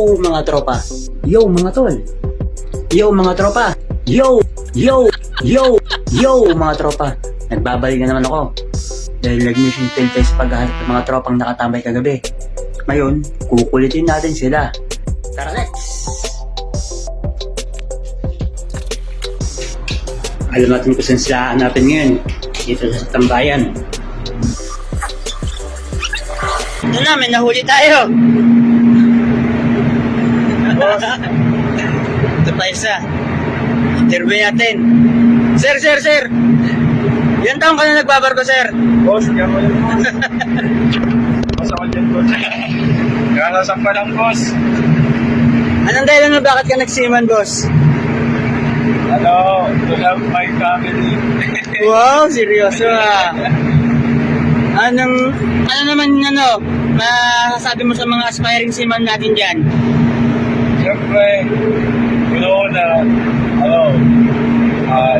Yo mga tropa. Yo mga tol. Yo mga tropa. Yo mga tropa. Nagbabalik na naman ako. Dahil nag-mission fail tayo sa paghahanap ng mga tropang nakatambay kagabi. Ngayon, kukulitin natin sila. Tara, let's! Alam natin kung saan sila hanapin ngayon. Dito sa tambayan. Ito na, may nahuli tayo. Boss. Ito pa isa. Interview natin. Sir. Yan taong ka na nagbabarko, sir. Boss, kaya mo yun, boss. Boss, ako dyan, boss. Kakalasap pa lang, boss. Anong dahilan mo bakit ka nagsiman, boss? To love my family. Wow, seryoso ah. Ano naman masasabi mo sa mga aspiring seaman natin dyan? Siyempre,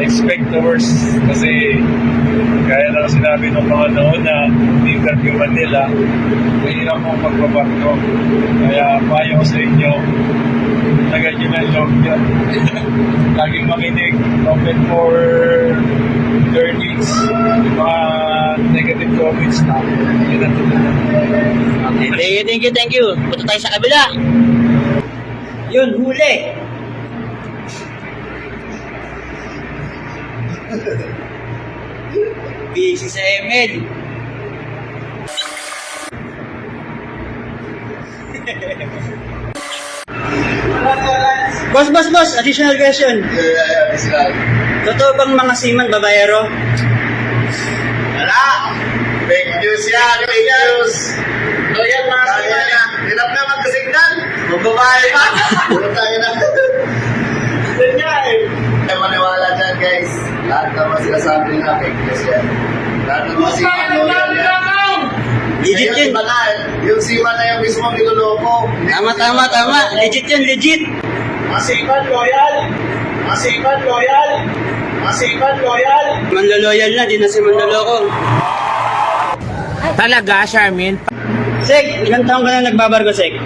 expect the worst. Kasi, kaya lang sinabi ng mga noon na interview man nila, mahirap mong magbabarko. Kaya, payo ko sa inyo, tagal nyo na log yan. Laging makinig, open for learnings, mga negative comments na. Yun ang tuloy. Okay, thank you. Punta tayo sa kabila. Yun, huli. Busy sa ML. Boss, additional question. Totoo bang mga seaman babayero? Wala! Fake news yan, fake news! So yan mga seaman na, hirap na magkasignal. Magbabae pa. Puro tayo na. Yan nga eh. Kaya maniwala dyan guys. Lahat naman sinasabi nila fake news yan. Lahat naman seaman loyal yan. Legit yun. Yung seaman na yung mismo niloloko. Tama. Legit yun. Masipan loyal. Manloloyal na, di na si manloloko. Talaga, Charmin? Sek, ilang taong ka na nagbabarko, Sek? 17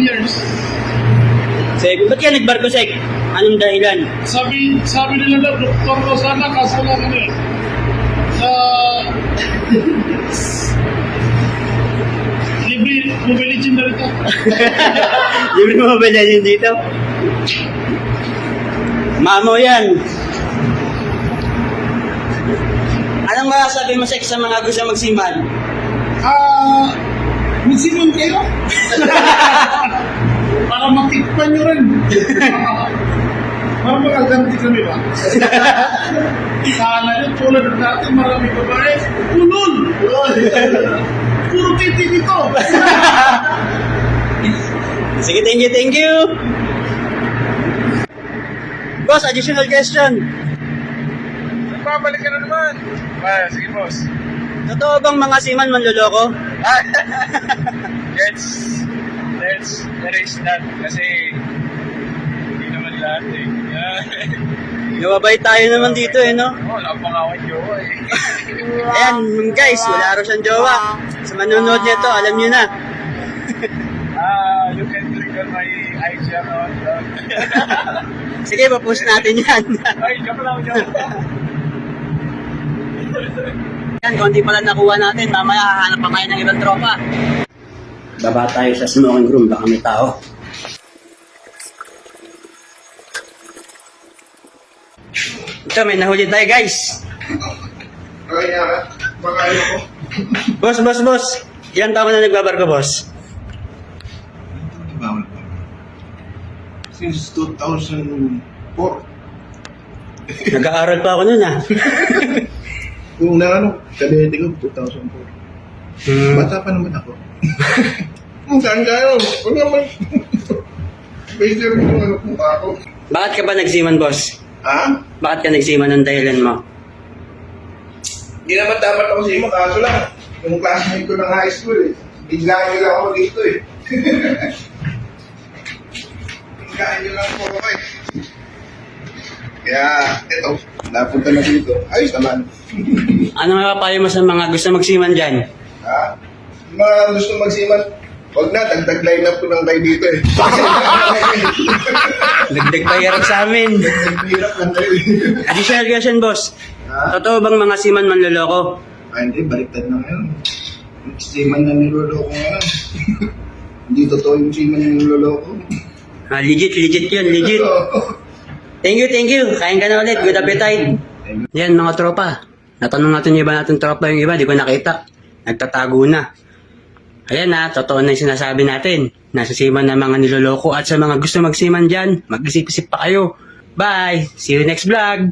years. Sek, ba't ka nagbarko, Sek? Anong dahilan? Sabi nila na, doktor ko sana, kaso lang ano eh. Sa... Libre, mobile legend na rito. Libre mo ba din dito? Mamo yan. Anong masasabi mo, Sek, sa mga gusto magsiman? Magsimon kayo? Para matikpan nyo rin. Para makaganti kami ba? Sana yun, tulad natin, marami babae. Ulol! Puro titi dito. Sige, thank you. Boss, additional question. Babalik ka na naman. Sige, boss. Totoo bang mga seaman manloloko? Let's erase that. Kasi, hindi naman lahat eh. Nawabay tayo naman dito no? Oo, napangawan jowa eh. Ayan, guys, wala rin siyang jowa. Sa manonood nito, alam nyo na. You can click on my IG account. Sige, papost natin yan. Ay, joke lang. Yan, konti pala nakuha natin. Mamaya hahanap pa kayo ng ibang tropa. Baba tayo sa smoking room, baka may tao. Ito, may nahuli tayo, guys. Kaya, baka ko. Boss. Ilang taon na nagbabarko, boss? Bawal pa. Since 2004. Nag-aaral pa ako nun, Kung kabete ko, 2004. Bata pa naman ako. Saan kayo? Huwag naman. Baser ko kung ako. Bakit ka ba nagsiman, boss? Ha? Bakit ka nagsiman ng dahilan mo? Hindi naman dapat ako sa imo, kaso lang. Yung classmate ko ng high school eh. Biglaan nila ako dito eh. Biglaan nyo lang po ako eh. Kaya, eto, napunta na dito. Ayos naman. Ano mapapayo mo sa mga gusto magsiman dyan? Ha? Yung mga gusto magsiman, Huwag na, dagdag line up ko lang kayo dito eh. Dagdag pa hirap sa amin. Hirap lang kayo eh. Additional question, boss. Ha? Totoo bang mga seaman manloloko? Hindi, baliktad na ngayon. Yung seaman na niloloko ngayon. Hindi totoo yung seaman na niloloko. Legit yun, legit. Thank you. Kain ka na ulit. Good appetite. Yan, mga tropa. Natanong natin yung iba natin tropa, yung iba, di ko nakita. Nagtatago na. Ayan na, totoo na yung sinasabi natin. Nasa seaman na mga niloloko at sa mga gusto magseaman dyan, mag-isip-isip pa kayo. Bye! See you next vlog!